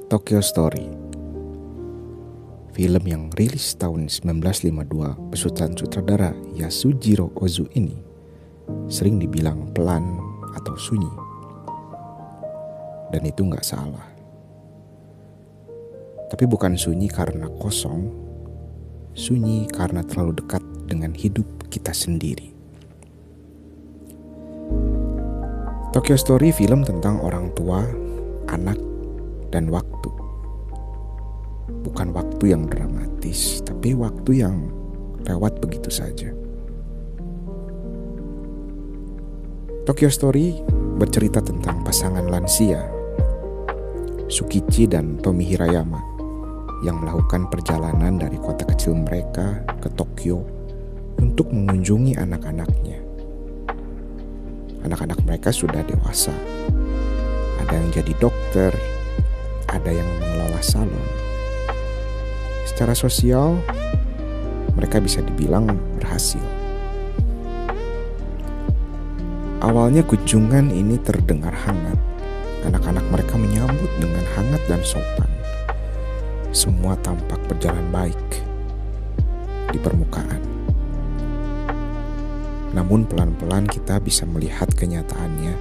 Tokyo Story, film yang rilis tahun 1952 besutan sutradara Yasujiro Ozu ini sering dibilang pelan atau sunyi. Dan itu gak salah. Tapi bukan sunyi karena kosong, sunyi karena terlalu dekat dengan hidup kita sendiri. Tokyo Story film tentang orang tua, anak, dan waktu. Bukan waktu yang dramatis, tapi waktu yang lewat begitu saja. Tokyo Story bercerita tentang pasangan lansia, Tsukichi dan Tomi Hirayama, yang melakukan perjalanan dari kota kecil mereka ke Tokyo untuk mengunjungi anak-anaknya. Anak-anak mereka sudah dewasa. Ada yang jadi dokter, ada yang mengelola salon. Secara sosial, mereka bisa dibilang berhasil. Awalnya kunjungan ini terdengar hangat. Anak-anak mereka menyambut dengan hangat dan sopan. Semua tampak berjalan baik di permukaan. Namun pelan-pelan kita bisa melihat kenyataannya.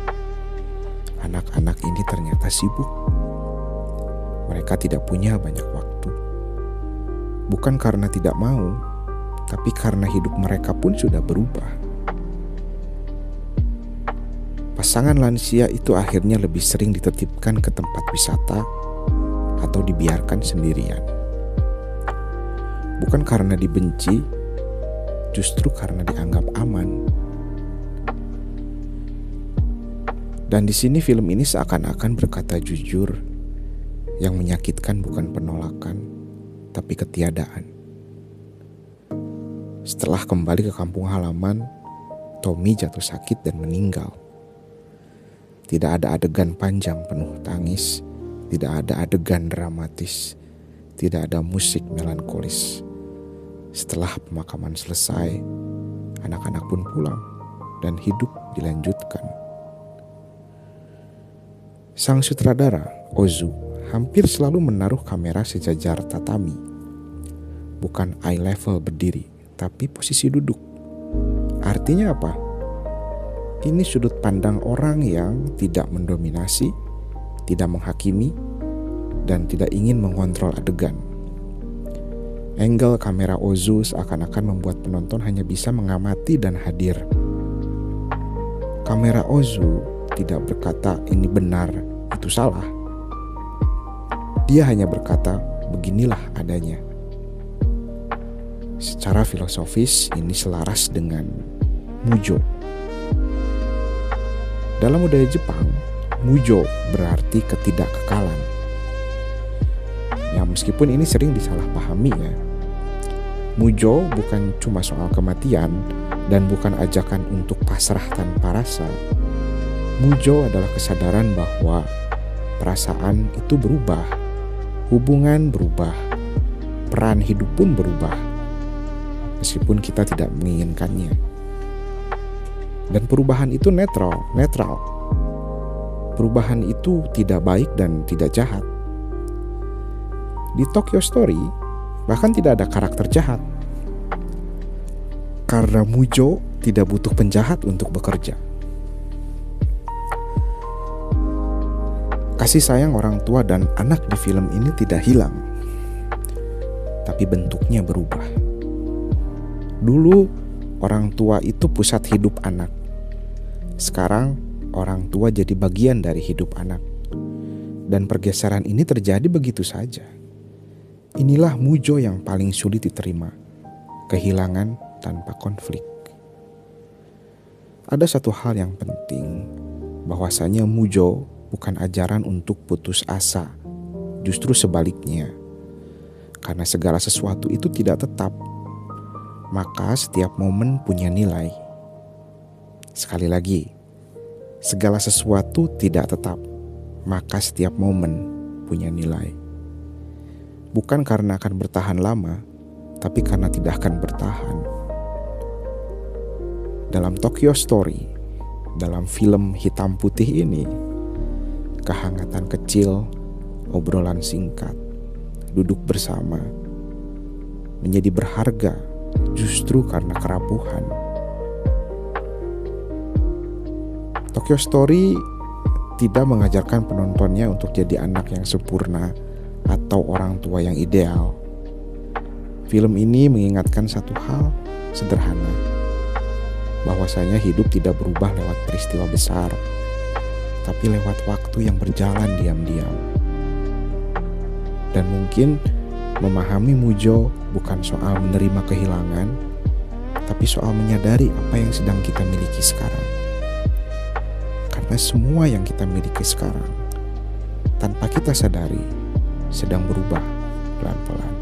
Anak-anak ini ternyata sibuk. Mereka tidak punya banyak waktu. Bukan karena tidak mau, tapi karena hidup mereka pun sudah berubah. Pasangan lansia itu akhirnya lebih sering dititipkan ke tempat wisata atau dibiarkan sendirian. Bukan karena dibenci, justru karena dianggap aman. Dan di sini film ini seakan-akan berkata jujur, yang menyakitkan bukan penolakan, tapi ketiadaan. Setelah kembali ke kampung halaman, Tommy jatuh sakit dan meninggal. Tidak ada adegan panjang penuh tangis, tidak ada adegan dramatis, tidak ada musik melankolis. Setelah pemakaman selesai, anak-anak pun pulang dan hidup dilanjutkan. Sang sutradara, Ozu, hampir selalu menaruh kamera sejajar tatami. Bukan eye level berdiri, tapi posisi duduk. Artinya apa? Ini sudut pandang orang yang tidak mendominasi, tidak menghakimi, dan tidak ingin mengontrol adegan. Angle kamera Ozu seakan-akan membuat penonton hanya bisa mengamati dan hadir. Kamera Ozu tidak berkata ini benar, itu salah. Dia hanya berkata beginilah adanya. Secara filosofis ini selaras dengan Mujo. Dalam budaya Jepang, Mujo berarti ketidakkekalan. Ya meskipun ini sering disalahpahami ya. Mujo bukan cuma soal kematian dan bukan ajakan untuk pasrah tanpa rasa. Mujo adalah kesadaran bahwa perasaan itu berubah, hubungan berubah, peran hidup pun berubah, meskipun kita tidak menginginkannya. Dan perubahan itu netral. Perubahan itu tidak baik dan tidak jahat. Di Tokyo Story, bahkan tidak ada karakter jahat. Karena Mujo tidak butuh penjahat untuk bekerja. Kasih sayang orang tua dan anak di film ini tidak hilang, tapi bentuknya berubah. Dulu, orang tua itu pusat hidup anak. Sekarang, orang tua jadi bagian dari hidup anak. Dan pergeseran ini terjadi begitu saja. Inilah Mujo yang paling sulit diterima. Kehilangan tanpa konflik. Ada satu hal yang penting, bahwasanya Mujo bukan ajaran untuk putus asa. Justru sebaliknya. Karena segala sesuatu itu tidak tetap. Maka setiap momen punya nilai. Sekali lagi, segala sesuatu tidak tetap. Maka setiap momen punya nilai. Bukan karena akan bertahan lama, tapi karena tidak akan bertahan. Dalam Tokyo Story, dalam film hitam putih ini, kehangatan kecil, obrolan singkat, duduk bersama, menjadi berharga justru karena kerapuhan. Tokyo Story tidak mengajarkan penontonnya untuk jadi anak yang sempurna atau orang tua yang ideal. Film ini mengingatkan satu hal sederhana, bahwasanya hidup tidak berubah lewat peristiwa besar, tapi lewat waktu yang berjalan diam-diam. Dan mungkin memahami Mujo bukan soal menerima kehilangan, tapi soal menyadari apa yang sedang kita miliki sekarang. Karena semua yang kita miliki sekarang, tanpa kita sadari, sedang berubah pelan-pelan.